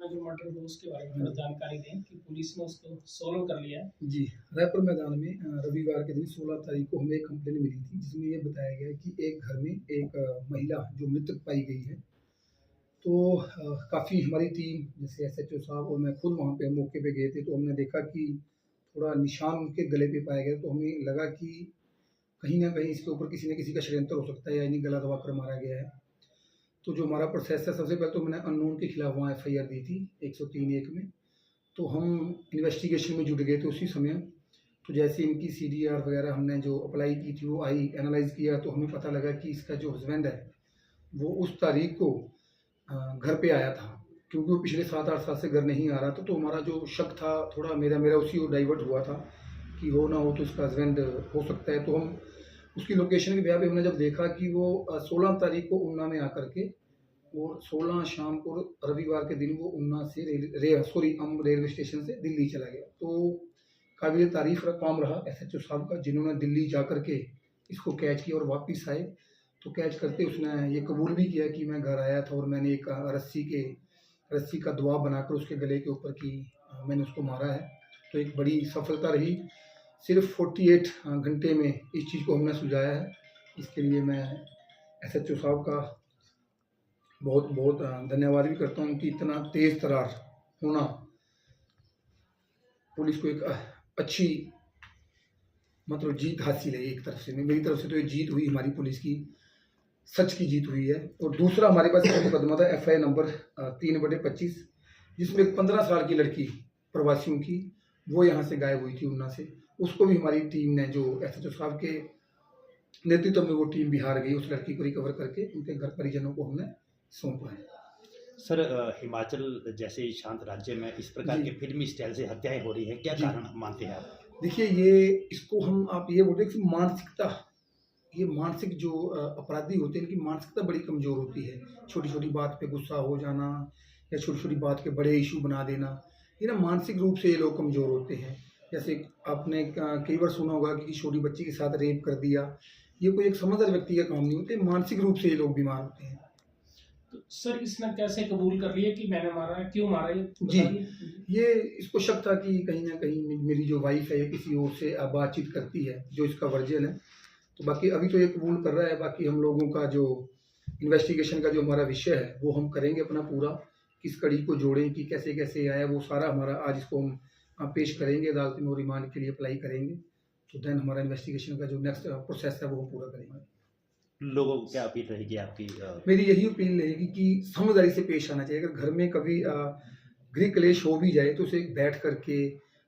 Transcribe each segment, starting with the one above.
जो मर्डर हुआ उसके बारे में थोड़ा जानकारी दें कि पुलिस ने उसको सॉल्व कर लिया है। जी, रायपुर मैदान में रविवार के दिन 16 तारीख को हमें एक कंप्लेंट मिली थी, जिसमें ये बताया गया कि एक घर में एक महिला जो मृतक पाई गई है। तो काफ़ी हमारी टीम जैसे एसएचओ साहब और मैं खुद वहाँ पे मौके पे गए थे, तो हमने देखा कि थोड़ा निशान उनके गले पे पाया गया। तो हमें लगा कि कहीं न कहीं इसके ऊपर किसी न किसी का षड्यंत्र हो सकता है या इन्हें गला दबाकर मारा गया है। तो जो हमारा प्रोसेस है, सबसे पहले तो मैंने अननोन के खिलाफ वहाँ एफआईआर दी थी 103(1) में। तो हम इन्वेस्टिगेशन में जुट गए थे उसी समय। तो जैसे इनकी सीडीआर वगैरह हमने जो अप्लाई की थी वो आई, एनालाइज़ किया, तो हमें पता लगा कि इसका जो हस्बैंड है वो उस तारीख को घर पे आया था, क्योंकि वो पिछले 7-8 साल से घर नहीं आ रहा था। तो हमारा जो शक था थोड़ा मेरा उसी ओर डाइवर्ट हुआ था कि हो ना हो तो इसका हस्बैंड हो सकता है। तो हम उसकी लोकेशन के ब्याह पे हमने जब देखा कि वो 16 तारीख को ऊना में आकर के और 16 शाम को रविवार के दिन वो ऊना से रेलवे स्टेशन से दिल्ली चला गया। तो काबिल तारीफ़ काम रहा एसएचओ साहब का, जिन्होंने दिल्ली जा कर के इसको कैच किया और वापस आए। तो कैच करते उसने ये कबूल भी किया कि मैं घर आया था और मैंने एक रस्सी का दबाव बनाकर उसके गले के ऊपर की मैंने उसको मारा है। तो एक बड़ी सफलता रही। सिर्फ 48 घंटे में इस चीज़ को हमने सुलझाया है। इसके लिए मैं एसएचओ साहब का बहुत बहुत धन्यवाद भी करता हूँ कि इतना तेज़ तर्रार होना पुलिस को एक अच्छी मतलब जीत हासिल है। एक तरफ से मेरी तरफ से तो ये जीत हुई हमारी पुलिस की, सच की जीत हुई है। और दूसरा हमारे पास एक मुकदमा था एफआईआर नंबर 3/25, जिसमें एक 15 साल की लड़की प्रवासियों की वो यहाँ से गायब हुई थी ऊना से। उसको भी हमारी टीम ने, जो एसएचओ साहब के नेतृत्व में वो टीम बिहार गई, उस लड़की को रिकवर करके उनके घर परिजनों को हमने सौंपा है। सर, हिमाचल जैसे शांत राज्य में इस प्रकार के फिल्मी स्टाइल से हत्याएं हो रही हैं, क्या कारण मानते हैं आप? देखिए, ये इसको हम आप ये बोलते हैं कि मानसिकता, ये मानसिक जो अपराधी होते हैं इनकी मानसिकता बड़ी कमज़ोर होती है। छोटी-छोटी बात पे गुस्सा हो जाना या छोटी-छोटी बात के बड़े इश्यू बना देना, ये ना मानसिक रूप से ये लोग कमज़ोर होते हैं। जैसे आपने कई बार सुना होगा कि छोटी बच्ची के साथ रेप कर दिया, ये कोई एक समझदार व्यक्ति का काम नहीं होते, मानसिक रूप से ये लोग बीमार होते हैं। तो सर इसने कैसे कबूल कर लिया कि मैंने मारा है, क्यों मारा है? जी, ये इसको शक था कि कहीं न कहीं मेरी जो वाइफ़ है ये किसी और से बातचीत करती है, जो इसका वर्जिन है। तो बाकी अभी तो ये कबूल कर रहा है। बाकी हम लोगों का जो इन्वेस्टिगेशन का जो हमारा विषय है वो हम करेंगे अपना पूरा, किस कड़ी को जोड़ें कि कैसे-कैसे आया, वो सारा हमारा आज इसको हम पेश करेंगे अदालत में और रिमांड के लिए अप्लाई करेंगे। तो देन हमारा इन्वेस्टिगेशन का जो नेक्स्ट प्रोसेस है वो हम पूरा करेंगे। लोगों को क्या अपील रहेगी आपकी? मेरी यही अपील रहेगी कि समझदारी से पेश आना चाहिए। अगर घर में कभी गृह क्लेश हो भी जाए तो उसे बैठ करके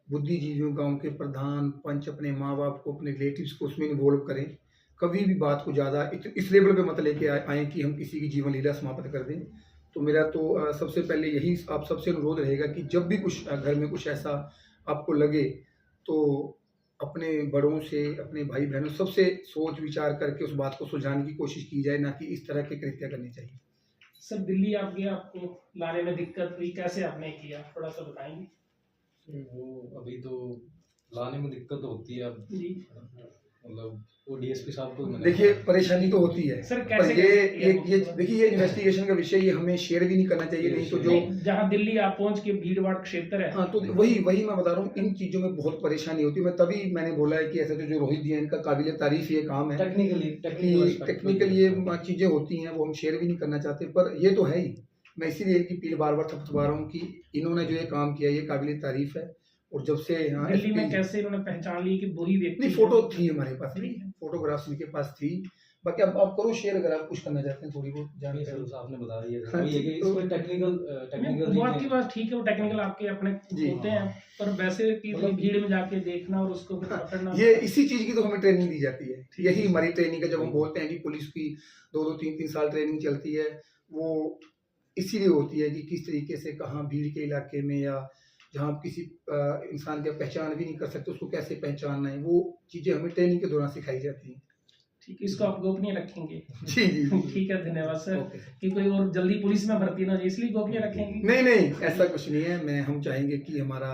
बुद्धिजीवियों, गाँव के प्रधान, पंच, अपने माँ-बाप को, अपने रिलेटिव्स को उसमें इन्वॉल्व करें। कभी भी बात को ज़्यादा इस लेवल पे मत लेके आएँ कि हम किसी की जीवन लीला समाप्त कर दें। तो मेरा तो सबसे पहले यही आप सबसे अनुरोध रहेगा कि जब भी कुछ घर में कुछ ऐसा आपको लगे तो अपने बड़ों से, अपने भाई-बहनों सबसे सोच विचार करके उस बात को सुलझाने की कोशिश की जाए, ना कि इस तरह के कृत्य करने चाहिए। सर दिल्ली आप गए, आपको लाने में दिक्कत हुई, कैसे आपने किया, थोड़ा सा बताएंगे? वो अभी तो लाने में दिक्कत होती है अब जी, मतलब वो डीएसपी साहब को देखिए, परेशानी तो होती है। सर पर कैसे ये देखिए, ये इन्वेस्टिगेशन का विषय ये हमें शेयर भी नहीं करना चाहिए, नहीं तो जो जहाँ दिल्ली आप पहुंच के भीड़-भाड़ क्षेत्र है। हाँ, तो वही मैं बता रहा हूँ, इन चीज़ों में बहुत परेशानी होती है। मैं तभी मैंने बोला है कि ऐसा तो जो रोहित जी हैं इनका काबिल तारीफ़ ये काम है। टेक्निकल ये चीज़ें होती हैं वो हम शेयर भी नहीं करना चाहते, पर ये तो है ही। मैं इसीलिए इनकी पीठ बार-बार थपथपा रहा हूँ कि इन्होंने जो ये काम किया ये काबिल तारीफ़ है। और जब से यहाँ दिल्ली में कैसे इन्होंने पहचान ली कि वही व्यक्ति? नहीं, फोटो थी हमारे पास, फोटोग्राफ्स इनके पास थी। बाकी अब आप करो शेयर अगर आप कुछ करना चाहते हैं थोड़ी बहुत जानकारी। आपने बता दिया हाँ, ये कि इसमें टेक्निकल वो आपकी बात ठीक है, वो टेक्निकल आपके अपने होते हैं, पर वैसे कि इतनी भीड़ में जाके देखना और उसको फिर पकड़ना, ये इसी चीज़ की तो हमें ट्रेनिंग दी जाती है। यही हमारी ट्रेनिंग है। जब हम बोलते हैं कि पुलिस की 2-2, 3-3 साल ट्रेनिंग चलती है, वो इसीलिए होती है कि किस तरीके से कहाँ भीड़ के इलाके में या जहाँ आप किसी इंसान की पहचान भी नहीं कर सकते उसको कैसे पहचानना है, वो चीज़ें हमें ट्रेनिंग के दौरान सिखाई जाती हैं। ठीक, इसको आप गोपनीय रखेंगे? जी जी ठीक है, धन्यवाद सर। कि कोई और जल्दी पुलिस में भर्ती ना हो जाए इसलिए गोपनीय रखेंगे? नहीं, ऐसा कुछ नहीं है। हम चाहेंगे कि हमारा